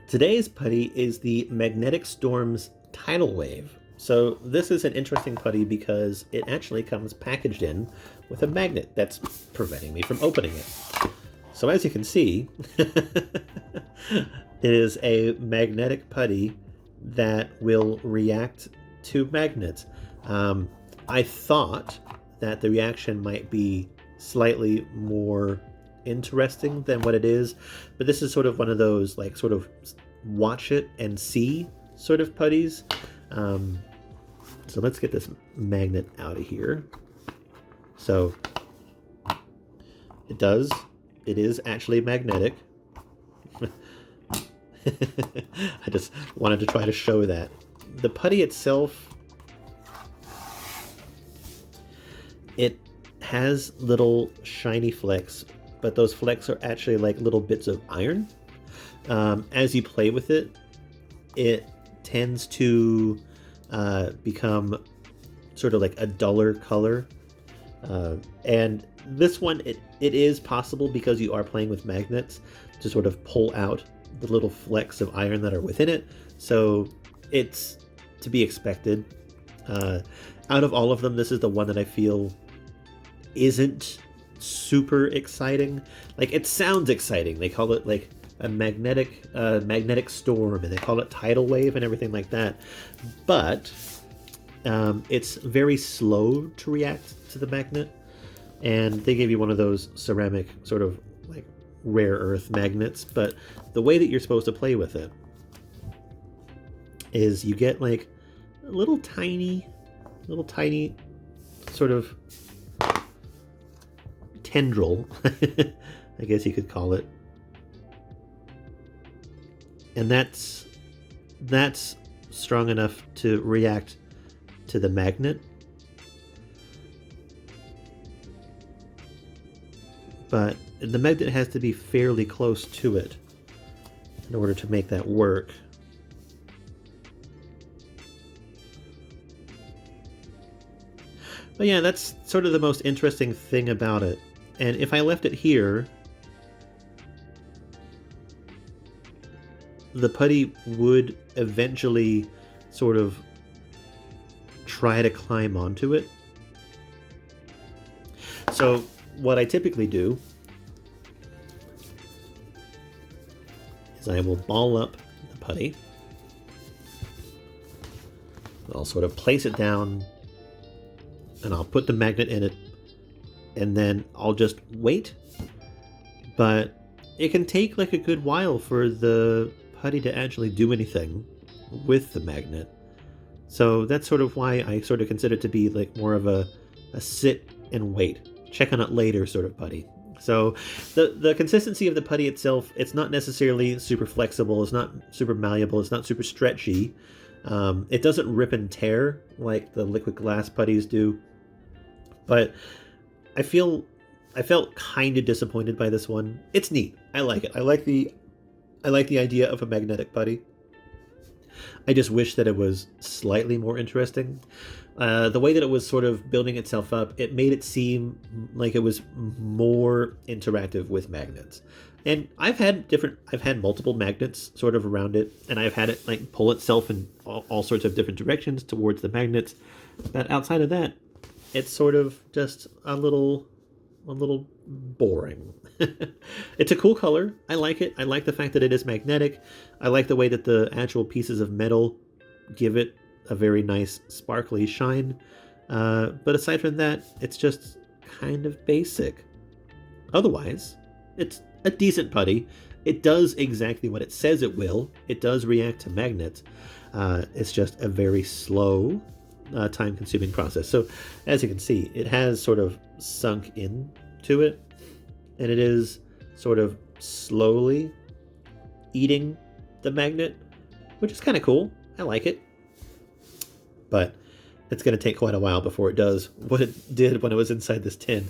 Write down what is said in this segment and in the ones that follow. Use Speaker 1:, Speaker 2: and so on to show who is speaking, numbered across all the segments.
Speaker 1: Today's putty is the Magnetic Storm's Tidal Wave. So this is an interesting putty because it actually comes packaged in with a magnet that's preventing me from opening it. So as you can see, it is a magnetic putty that will react to magnets. I thought that the reaction might be slightly more interesting than what it is, but this is sort of one of those like sort of watch it and see sort of putties. So let's get this magnet out of here. So it is actually magnetic. I just wanted to try to show that. The putty itself, it has little shiny flecks, but those flecks are actually like little bits of iron. As you play with it, it tends to become sort of like a duller color. And this one, it is possible, because you are playing with magnets, to sort of pull out the little flecks of iron that are within it. So it's to be expected. Out of all of them, this is the one that I feel isn't super exciting. Like, it sounds exciting. They call it like a magnetic storm, and they call it tidal wave and everything like that. But it's very slow to react to the magnet, and they gave you one of those ceramic sort of like rare earth magnets. But the way that you're supposed to play with it is you get like a little tiny sort of tendril, I guess you could call it. And that's strong enough to react to the magnet. But the magnet has to be fairly close to it in order to make that work. But yeah, that's sort of the most interesting thing about it. And if I left it here, the putty would eventually sort of try to climb onto it. So what I typically do is I will ball up the putty. I'll sort of place it down, and I'll put the magnet in it, and then I'll just wait. But it can take like a good while for the putty to actually do anything with the magnet. So that's sort of why I sort of consider it to be like more of a sit and wait, check on it later sort of putty. So the consistency of the putty itself, it's not necessarily super flexible, it's not super malleable, it's not super stretchy. It doesn't rip and tear like the liquid glass putties do. But I felt kind of disappointed by this one. It's neat. I like it. I like the idea of a magnetic putty. I just wish that it was slightly more interesting. The way that it was sort of building itself up, it made it seem like it was more interactive with magnets. And I've had multiple magnets sort of around it, and I've had it like pull itself in all sorts of different directions towards the magnets. But outside of that, it's sort of just a little boring. It's a cool color. I like it. I like the fact that it is magnetic. I like the way that the actual pieces of metal give it a very nice sparkly shine. But aside from that, it's just kind of basic. Otherwise, it's a decent putty. It does exactly what it says it will. It does react to magnets. It's just a very slow, time-consuming process. So, as you can see, it has sort of sunk into it, and it is sort of slowly eating the magnet, which is kind of cool. I like it. But it's going to take quite a while before it does what it did when it was inside this tin,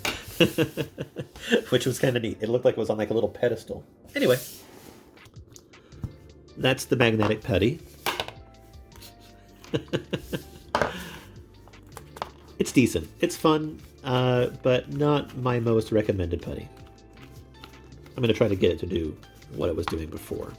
Speaker 1: which was kind of neat. It looked like it was on like a little pedestal. Anyway, that's the magnetic putty. It's decent. It's fun, but not my most recommended putty. I'm going to try to get it to do what it was doing before.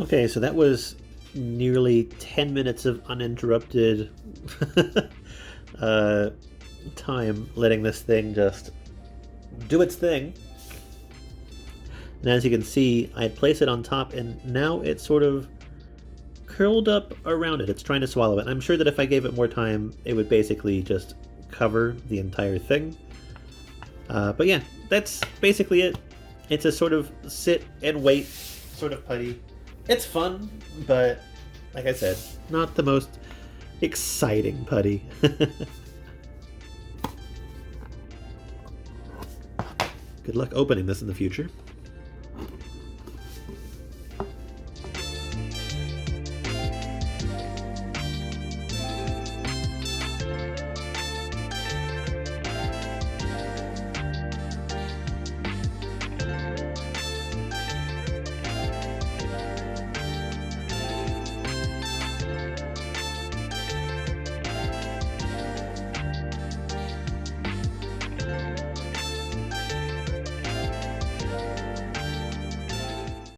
Speaker 1: Okay, so that was nearly 10 minutes of uninterrupted time letting this thing just do its thing. And as you can see, I place it on top and now it's sort of curled up around it. It's trying to swallow it. And I'm sure that if I gave it more time, it would basically just cover the entire thing. But yeah, that's basically it. It's a sort of sit and wait sort of putty. It's fun, but like I said, not the most exciting putty. Good luck opening this in the future.